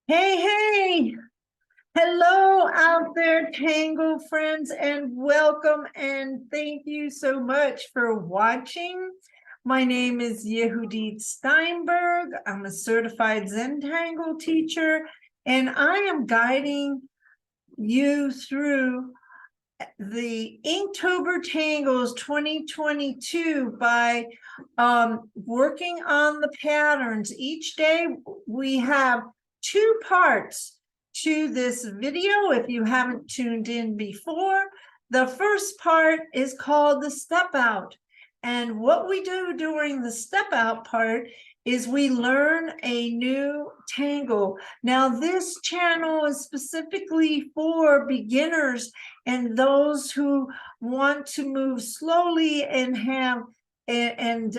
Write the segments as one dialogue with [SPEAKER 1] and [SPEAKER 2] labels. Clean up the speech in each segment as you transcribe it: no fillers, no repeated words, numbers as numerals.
[SPEAKER 1] Hey, hey, hello out there, Tangle friends, and welcome and thank you so much for watching. My name is Yehudit Steinberg. I'm a certified Zentangle teacher, and I am guiding you through the Inktober Tangles 2022 by working on the patterns. Each day we have two parts to this video. If you haven't tuned in before, the first part is called the step out. And what we do during the step out part is we learn a new tangle. Now, this channel is specifically for beginners and those who want to move slowly and have and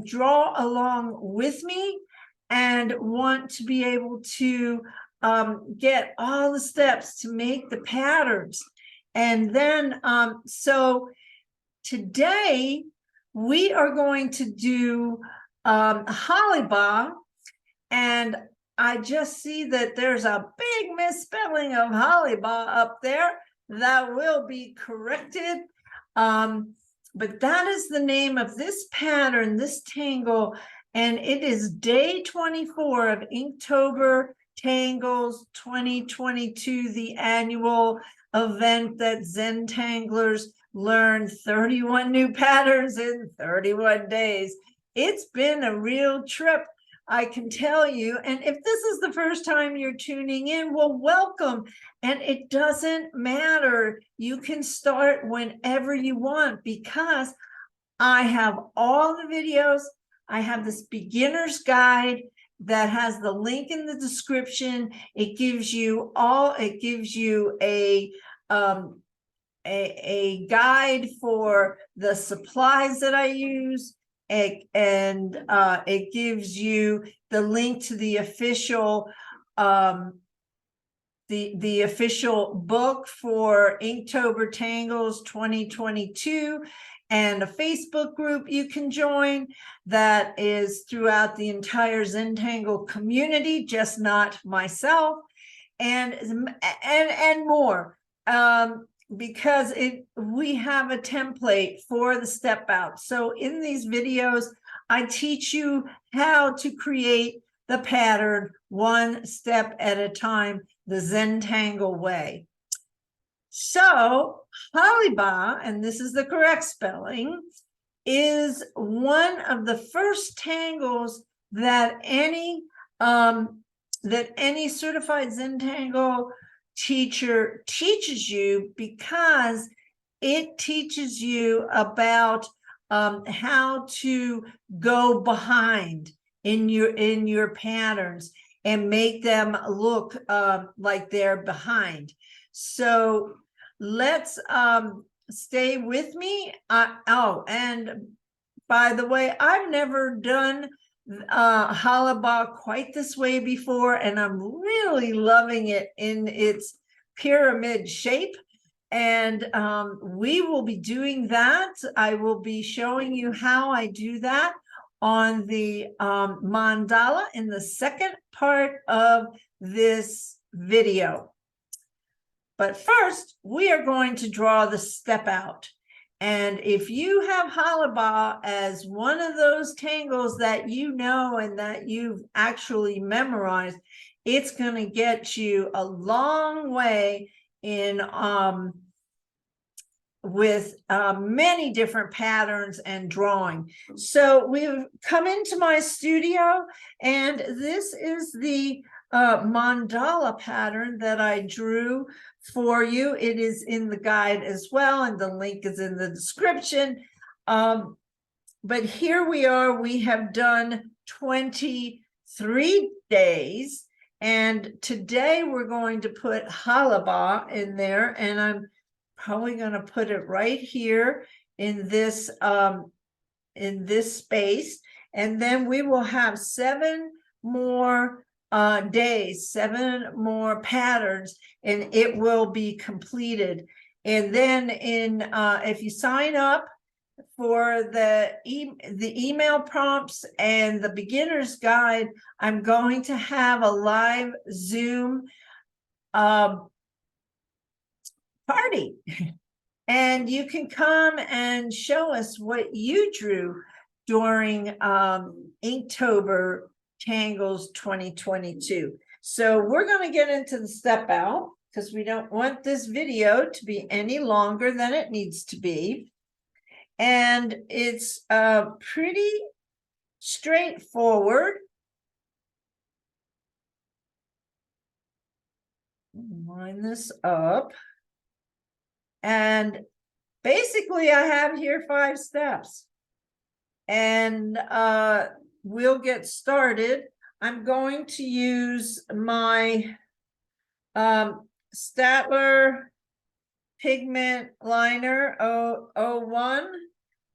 [SPEAKER 1] draw along with me and want to be able to get all the steps to make the patterns. And then so today we are going to do Hollibaugh, and I just see that there's a big misspelling of Hollibaugh up there. That will be corrected. But that is the name of this pattern, this tangle, and it is day 24 of Inktober Tangles 2022, the annual event that Zentanglers learn 31 new patterns in 31 days. It's been a real trip, I can tell you. And if this is the first time you're tuning in, well, welcome. And it doesn't matter. You can start whenever you want because I have all the videos. I have this beginner's guide that has the link in the description. It gives you a guide for the supplies that I use. And it gives you the link to the official the official book for Inktober Tangles 2022, and a Facebook group you can join that is throughout the entire Zentangle community, just not myself, and more. Because we have a template for the step out. So in these videos, I teach you how to create the pattern one step at a time, the Zentangle way. So Hollibaugh, and this is the correct spelling, is one of the first tangles that any certified Zentangle teacher teaches you, because it teaches you about how to go behind in your patterns and make them look like they're behind. So let's stay with me. And by the way, I've never done Hollibaugh quite this way before, and I'm really loving it in its pyramid shape. And we will be doing that. I will be showing you how I do that on the mandala in the second part of this video. But first, we are going to draw the step out. And if you have Hollibaugh as one of those tangles that you know and that you've actually memorized, it's going to get you a long way in with many different patterns and drawing. So we've come into my studio, and this is the mandala pattern that I drew for you. It is in the guide as well, and the link is in the description. But here we are. We have done 23 days, and today we're going to put Hollibaugh in there, and I'm probably going to put it right here in this space, and then we will have 7 more days, 7 more patterns, and it will be completed. And then if you sign up, for the email prompts and the beginner's guide, I'm going to have a live Zoom party. And you can come and show us what you drew during Inktober Tangles 2022. So we're going to get into the step out because we don't want this video to be any longer than it needs to be. And it's pretty straightforward. Line this up. And basically, I have here 5 steps. And we'll get started. I'm going to use my Staedtler pigment liner 001.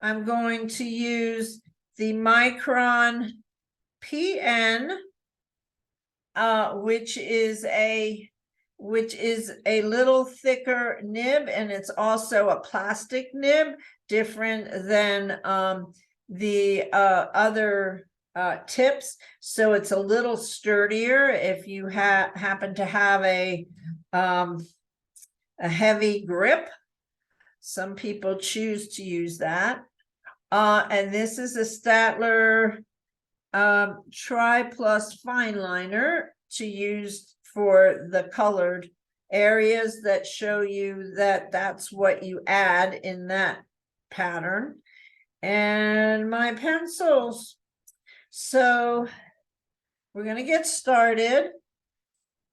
[SPEAKER 1] I'm going to use the Micron PN, which is a little thicker nib, and it's also a plastic nib, different than the other tips. So it's a little sturdier if you happen to have a heavy grip. Some people choose to use that. And this is a Staedtler Tri Plus Fine Liner to use for the colored areas that show you that that's what you add in that pattern. And my pencils. So we're going to get started.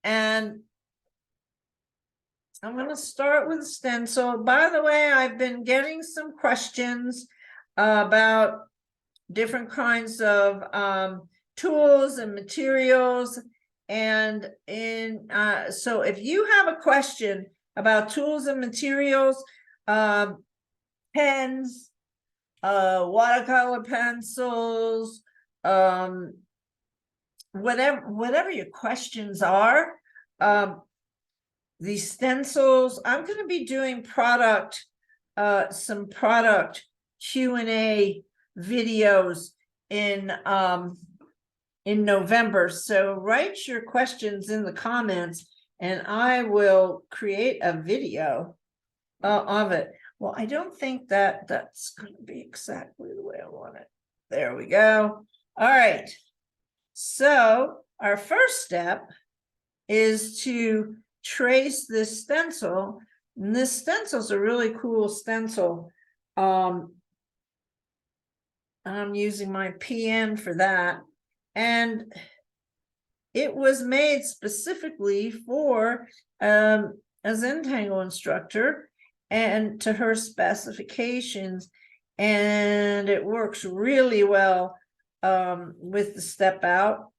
[SPEAKER 1] And I'm going to start with stencil. By the way, I've been getting some questions about different kinds of tools and materials. And so if you have a question about tools and materials, pens, watercolor pencils, whatever your questions are, these stencils, I'm going to be doing some product Q&A videos in November. So write your questions in the comments and I will create a video of it. Well, I don't think that that's going to be exactly the way I want it. There we go. All right. So our first step is to trace this stencil. And this stencil is a really cool stencil. I'm using my PN for that. And it was made specifically for a Zentangle instructor and to her specifications. And it works really well with the step out.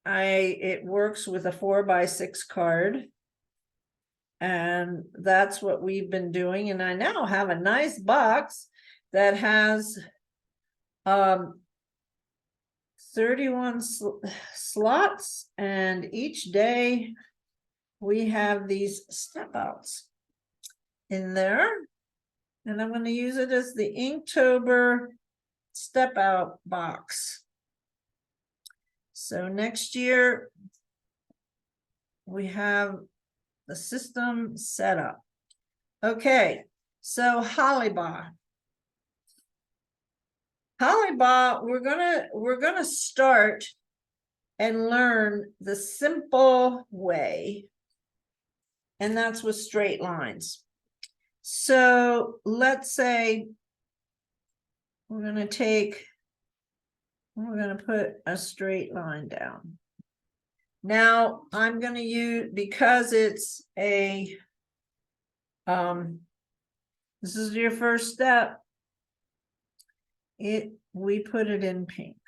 [SPEAKER 1] It works with a 4x6 card. And that's what we've been doing. And I now have a nice box that has 31 slots, and each day we have these step outs in there. And I'm going to use it as the Inktober Step Out box. So next year we have the system set up. Okay, so Hollibaugh. Hollibaugh, we're gonna start and learn the simple way, and that's with straight lines. So let's say we're gonna put a straight line down. Now I'm going to use, because it's a, this is your first step, we put it in pink.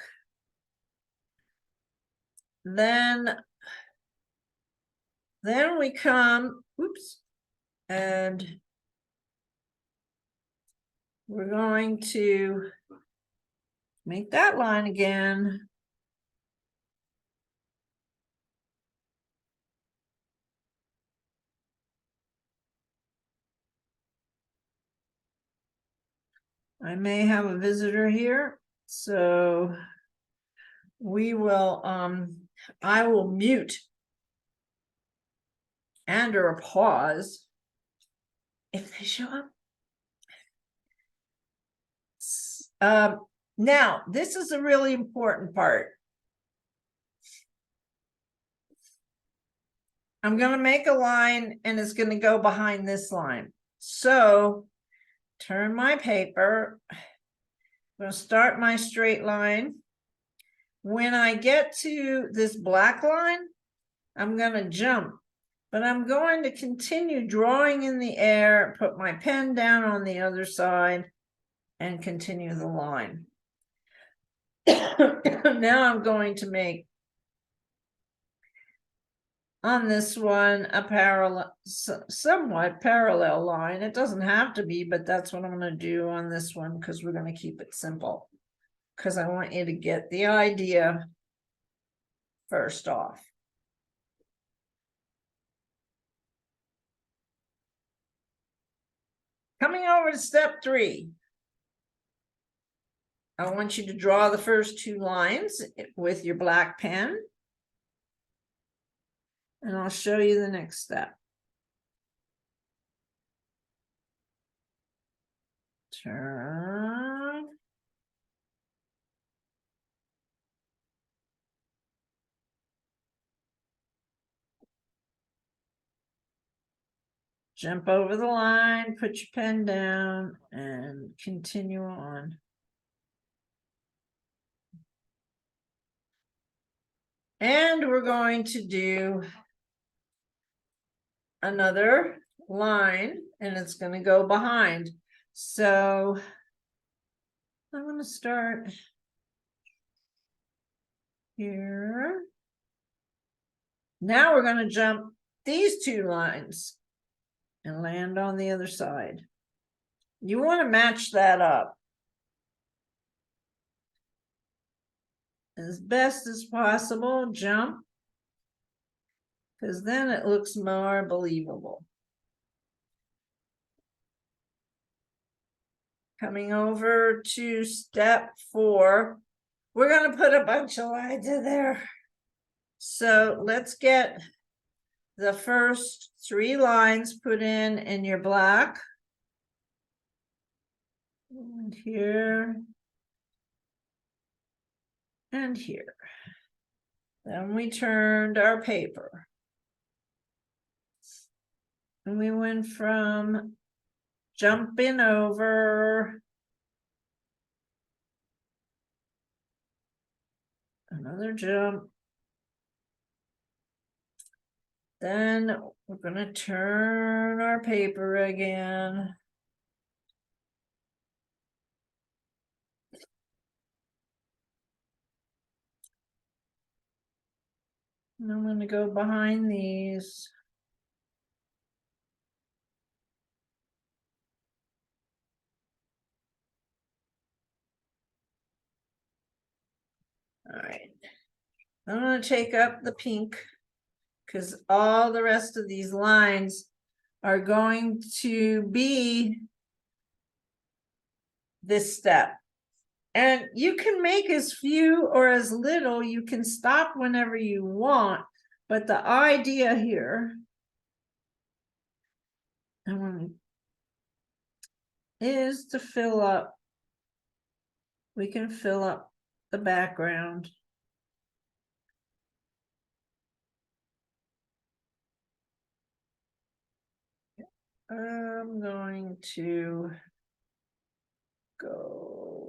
[SPEAKER 1] Then we come, oops, and we're going to make that line again. I may have a visitor here, so we will, I will mute and or pause if they show up. Now, this is a really important part. I'm going to make a line and it's going to go behind this line. So turn my paper. I'm going to start my straight line. When I get to this black line, I'm going to jump, but I'm going to continue drawing in the air, put my pen down on the other side, and continue the line. Now I'm going to make on this one a parallel, somewhat parallel line. It doesn't have to be, but that's what I'm going to do on this one because we're going to keep it simple, because I want you to get the idea first off. Coming over to step 3. I want you to draw the first 2 lines with your black pen. And I'll show you the next step. Turn. Jump over the line, put your pen down, and continue on. And we're going to do another line, and it's going to go behind. So I'm going to start here. Now we're going to jump these 2 lines and land on the other side. You want to match that up as best as possible. Jump, because then it looks more believable. Coming over to step 4, we're going to put a bunch of lines in there. So let's get the first 3 lines put in your black. And here. And here. Then we turned our paper. And we went from jumping over another jump. Then we're going to turn our paper again. And I'm going to go behind these. All right. I'm going to take up the pink, because all the rest of these lines are going to be this step. And you can make as few or as little, you can stop whenever you want, but the idea here is to fill up, we can fill up the background. I'm going to go.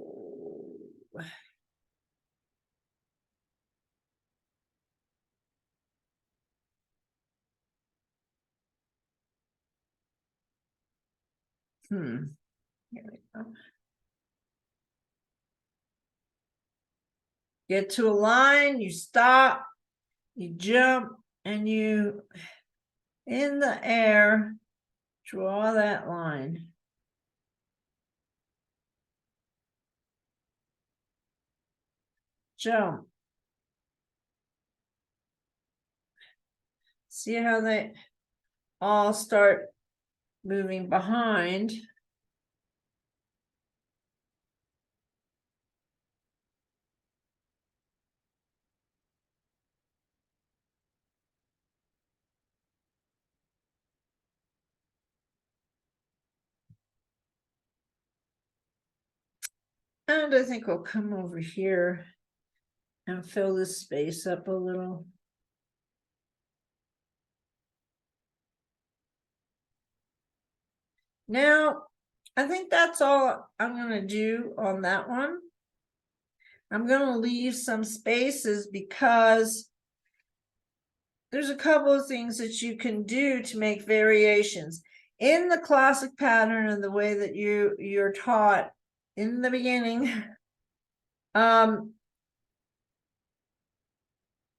[SPEAKER 1] Here we go. Get to a line, you stop, you jump, and you, in the air, draw that line. Jump. See how they all start moving behind. And I think we'll come over here and fill this space up a little. Now, I think that's all I'm going to do on that one. I'm going to leave some spaces because there's a couple of things that you can do to make variations. In the classic pattern and the way that you're taught in the beginning,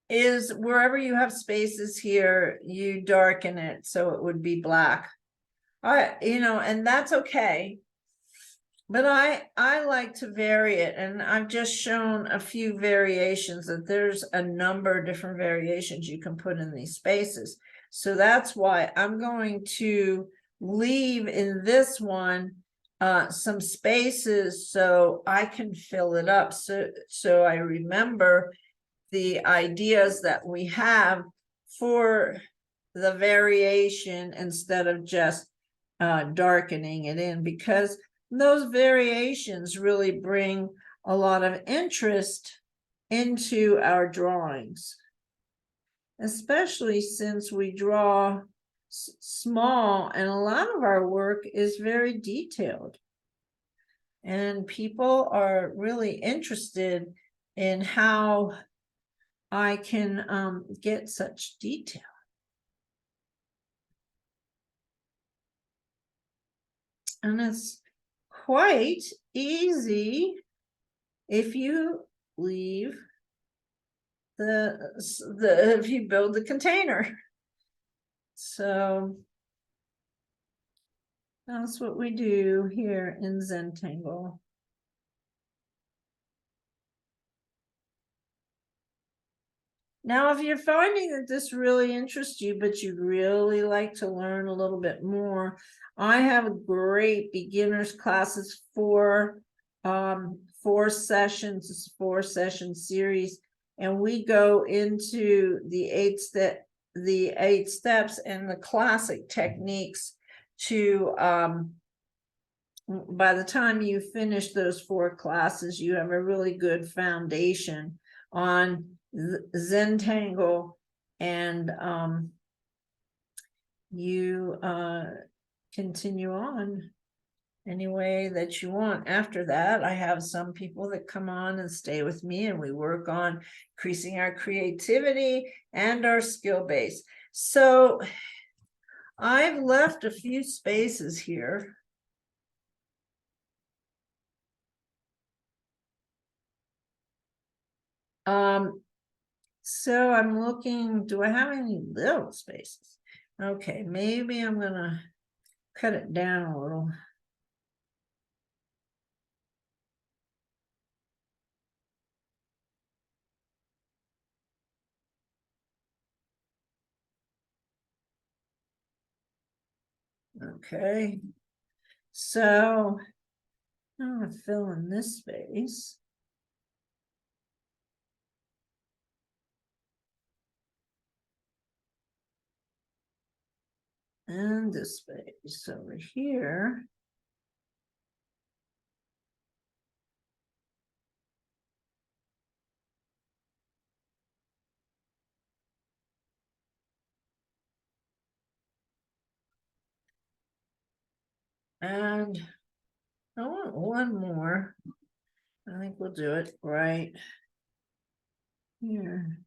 [SPEAKER 1] is wherever you have spaces here, you darken it so it would be black. And that's okay. But I like to vary it, and I've just shown a few variations, that there's a number of different variations you can put in these spaces. So that's why I'm going to leave in this one some spaces so I can fill it up. So I remember the ideas that we have for the variation instead of just darkening it in, because those variations really bring a lot of interest into our drawings, especially since we draw small and a lot of our work is very detailed, and people are really interested in how I can get such detail. And it's quite easy if you leave if you build the container. So that's what we do here in Zentangle. Now, if you're finding that this really interests you, but you'd really like to learn a little bit more, I have great beginners classes for 4 session series, and we go into the 8 steps and the classic techniques to by the time you finish those 4 classes, you have a really good foundation on Zentangle, and you continue on any way that you want. After that, I have some people that come on and stay with me, and we work on increasing our creativity and our skill base. So I've left a few spaces here. So I'm looking, do I have any little spaces? Okay, maybe I'm gonna cut it down a little. Okay, so I'm gonna fill in this space. And this space over here. And I want one more. I think we'll do it right here.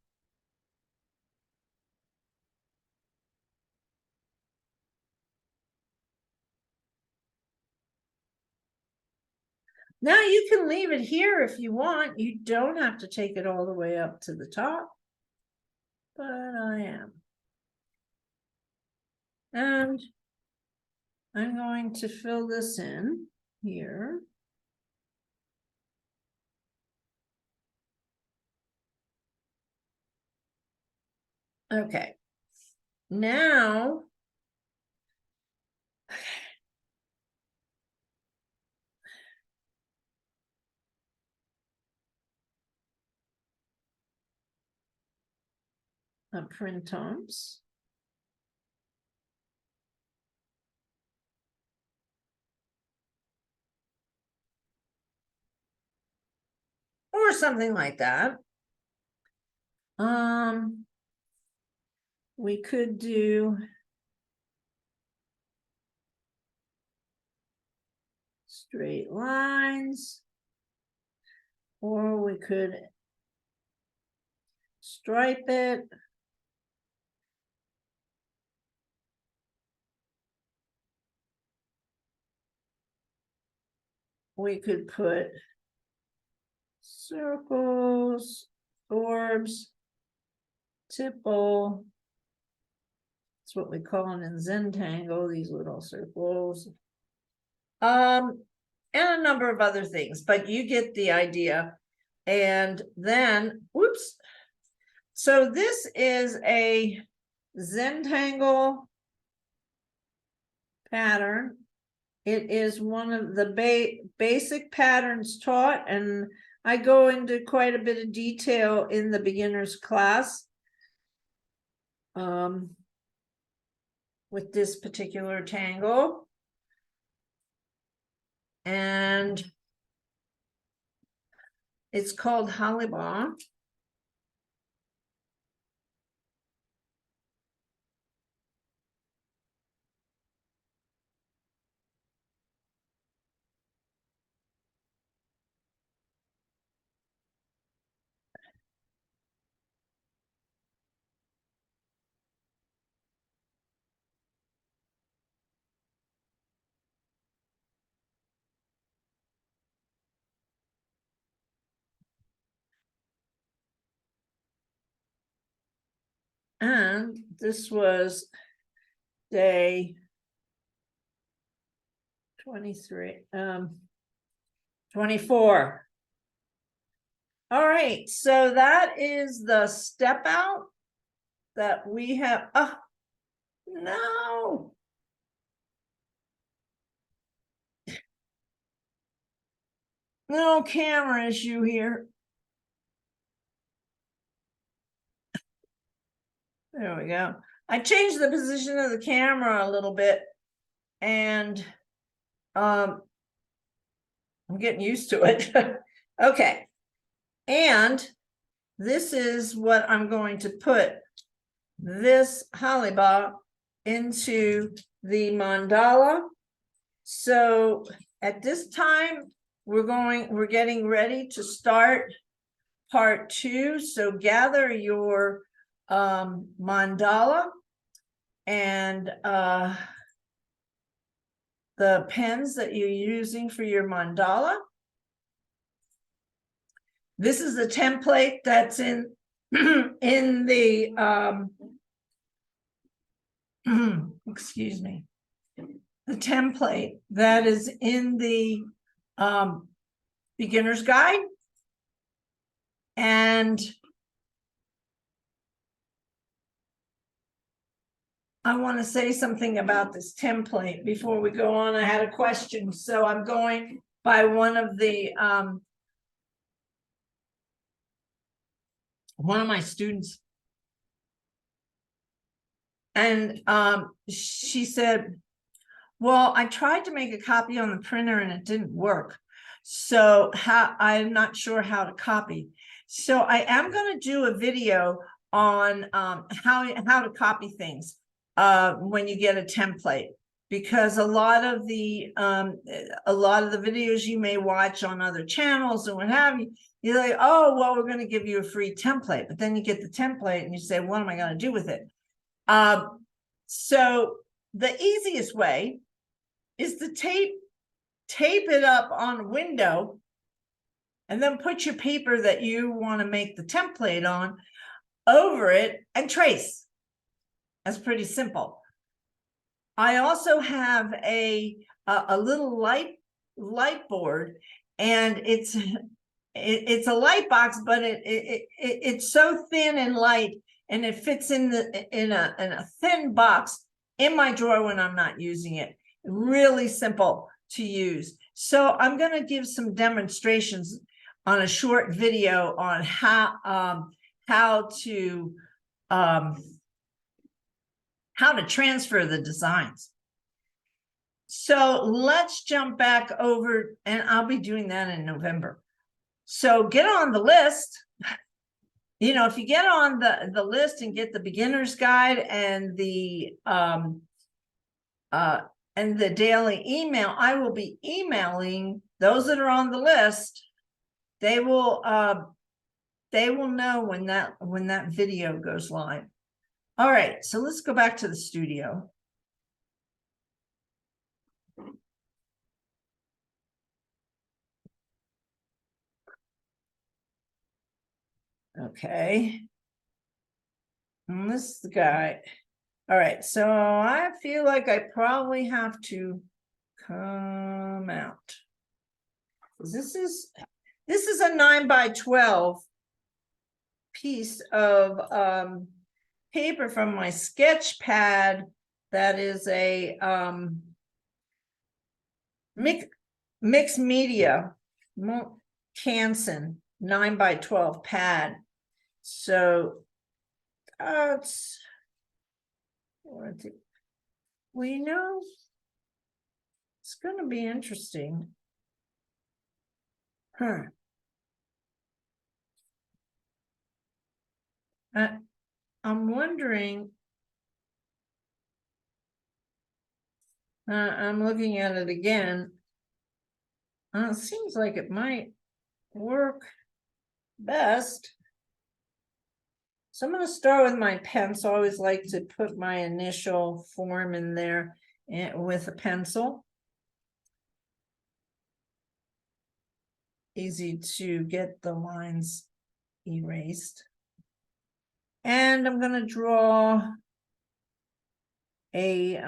[SPEAKER 1] Now you can leave it here if you want. You don't have to take it all the way up to the top, but I am. And I'm going to fill this in here. Okay, now a printemps. or something like that. We could do straight lines, or we could stripe it. We could put circles, orbs, tipple. That's what we call it in Zentangle, these little circles. And a number of other things, but you get the idea. And then, whoops. So this is a Zentangle pattern. It is one of the basic patterns taught, and I go into quite a bit of detail in the beginner's class with this particular tangle. And it's called Hollibaugh. And this was day 24. All right, so that is the step out that we have. Oh, no. No camera issue here. There we go. I changed the position of the camera a little bit, and I'm getting used to it. Okay. And this is what I'm going to put this Hollibaugh into the mandala. So at this time, we're getting ready to start part 2. So gather your mandala and the pens that you're using for your mandala. This is the template that's in in the excuse me, the template that is in the beginner's guide. And I want to say something about this template before we go on. I had a question, so I'm going by one of my students, and she said, well, I tried to make a copy on the printer and it didn't work, so I'm not sure how to copy. So I am going to do a video on how to copy things when you get a template, because a lot of the videos you may watch on other channels and what have you, you're like, oh, well, we're going to give you a free template, but then you get the template and you say, what am I going to do with it? So the easiest way is to tape it up on a window, and then put your paper that you want to make the template on over it and trace. That's pretty simple. I also have a little light board, and it's a light box, but it's so thin and light, and it fits in a thin box in my drawer when I'm not using it. Really simple to use. So I'm going to give some demonstrations on a short video on how to transfer the designs. So let's jump back over, and I'll be doing that in November. So get on the list. You know, if you get on the list and get the beginner's guide and the daily email, I will be emailing those that are on the list. They will know when that video goes live. All right, so let's go back to the studio. Okay. And this is the guy. All right, so I feel like I probably have to come out. This is a 9x12 piece of paper from my sketch pad that is a mixed media Canson 9x12 pad. So it's well, you know, it's going to be interesting. I'm wondering. I'm looking at it again. It seems like it might work best. So I'm going to start with my pencil. I always like to put my initial form in there with a pencil. Easy to get the lines erased. And I'm going to draw a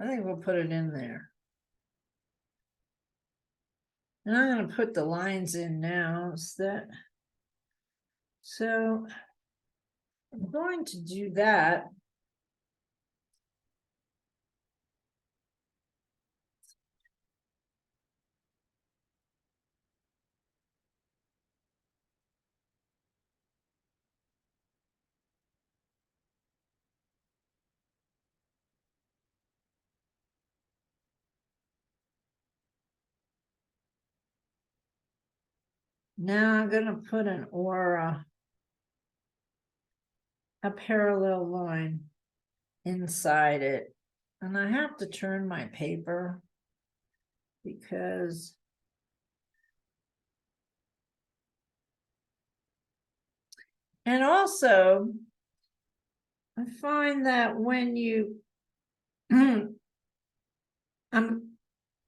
[SPEAKER 1] I think we'll put it in there. And I'm going to put the lines in now. So I'm going to do that. Now I'm going to put an aura, a parallel line inside it. And I have to turn my paper because and also I find that when you I'm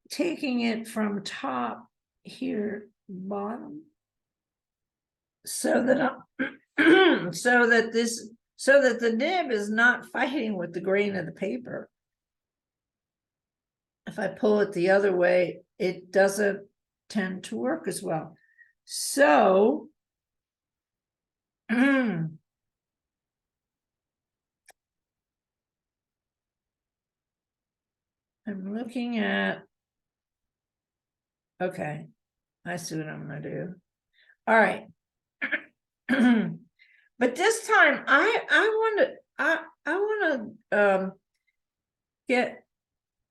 [SPEAKER 1] taking it from top here bottom so that so that the nib is not fighting with the grain of the paper. If I pull it the other way, it doesn't tend to work as well. So I'm looking at, okay, I see what I'm going to do. All right. But this time I want to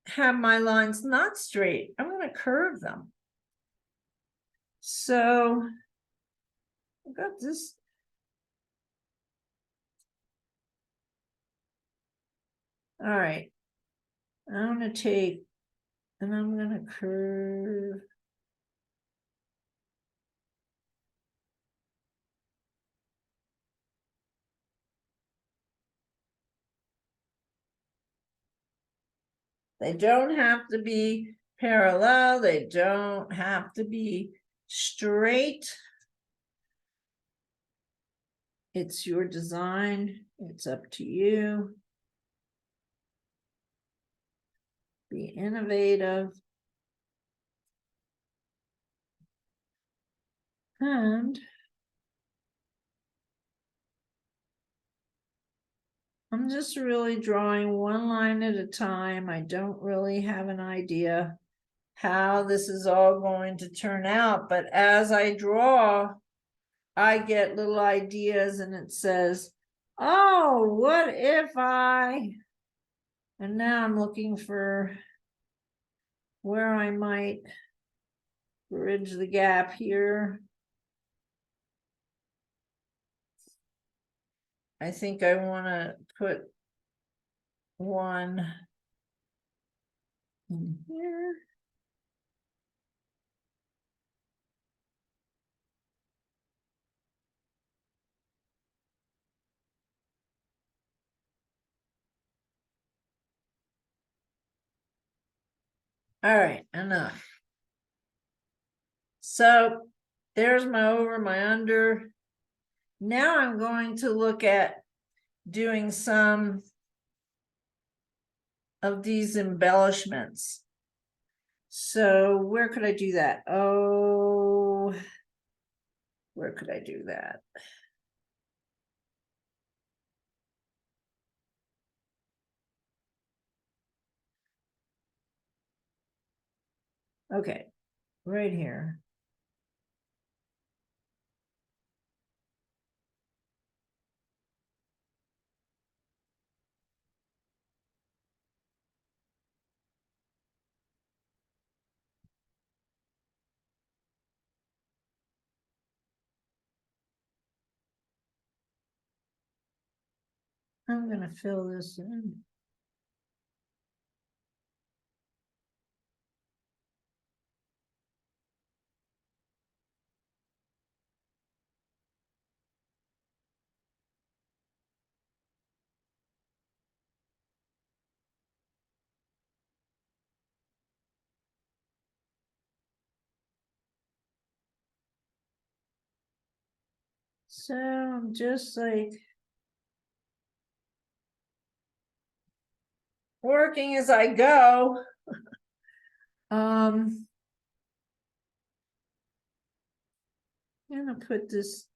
[SPEAKER 1] have my lines not straight. I'm going to curve them. So I've got this. All right. I'm going to take and I'm going to curve. They don't have to be parallel. They don't have to be straight. It's your design. It's up to you. Be innovative. And I'm just really drawing one line at a time. I don't really have an idea how this is all going to turn out, but as I draw, I get little ideas and it says, oh, what if I, and now I'm looking for where I might bridge the gap here. I think I want to put one in here. All right, enough. So there's my over, my under. Now I'm going to look at doing some of these embellishments. So where could I do that? Oh, where could I do that? Okay, right here. I'm going to fill this in. So I'm just like working as I go. I'm gonna put this,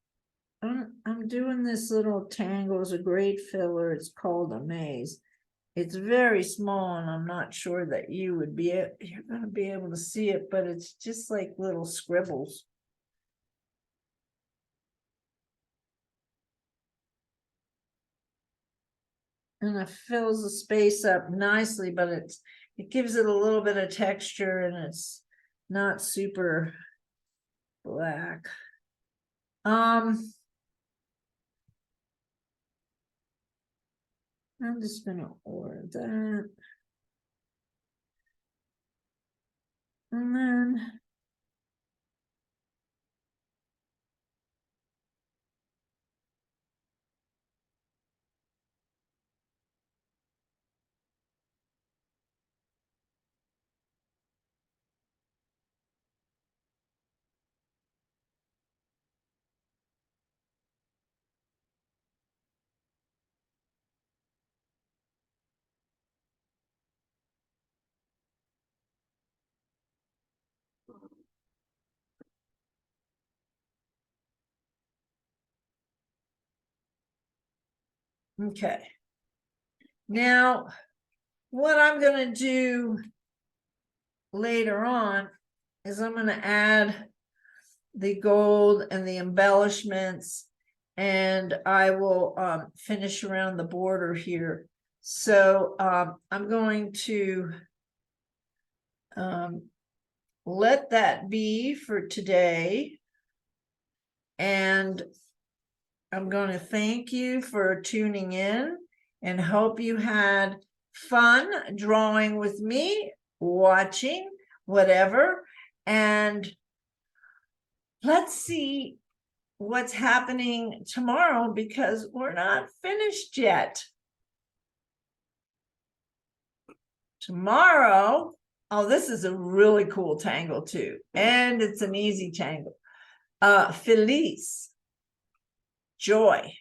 [SPEAKER 1] I'm doing this little tangle as a great filler. It's called a maze. It's very small and I'm not sure that you would be, you're gonna be able to see it, but it's just like little scribbles. And it fills the space up nicely, but it gives it a little bit of texture and it's not super black. I'm just gonna order that. And then okay. Now, what I'm going to do later on is I'm going to add the gold and the embellishments, and I will finish around the border here. So I'm going to let that be for today. And I'm going to thank you for tuning in and hope you had fun drawing with me, watching, whatever. And let's see what's happening tomorrow because we're not finished yet. Tomorrow, oh, this is a really cool tangle too. And it's an easy tangle. Feliz. Joy.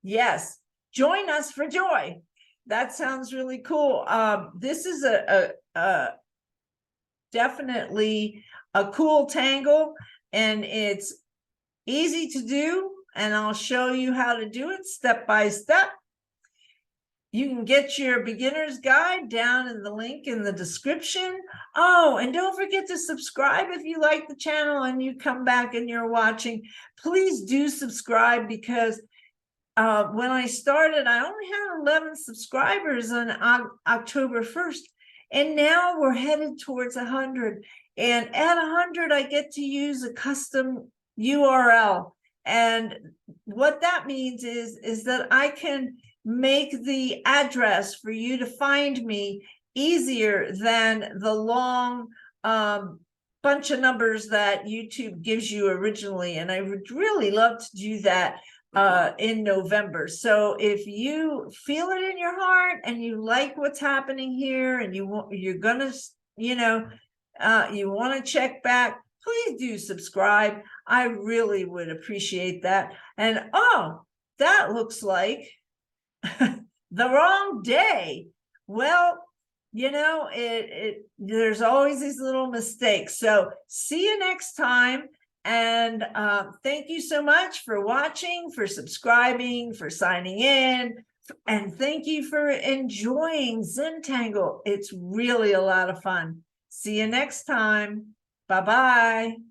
[SPEAKER 1] Yes, join us for joy. That sounds really cool. This is a definitely a cool tangle, and it's easy to do, and I'll show you how to do it step by step. You can get your beginner's guide down in the link in the description. Oh, and don't forget to subscribe if you like the channel and you come back and you're watching. Please do subscribe, because when I started, I only had 11 subscribers on October 1st, and now we're headed towards 100. And at 100, I get to use a custom URL. And what that means is that I can make the address for you to find me easier than the long bunch of numbers that YouTube gives you originally. And I would really love to do that in November. So if you feel it in your heart and you like what's happening here, and you're gonna, you want to check back, please do subscribe. I really would appreciate that. And oh, that looks like the wrong day. Well, there's always these little mistakes. So see you next time. And thank you so much for watching, for subscribing, for signing in, and thank you for enjoying Zentangle. It's really a lot of fun. See you next time. Bye-bye.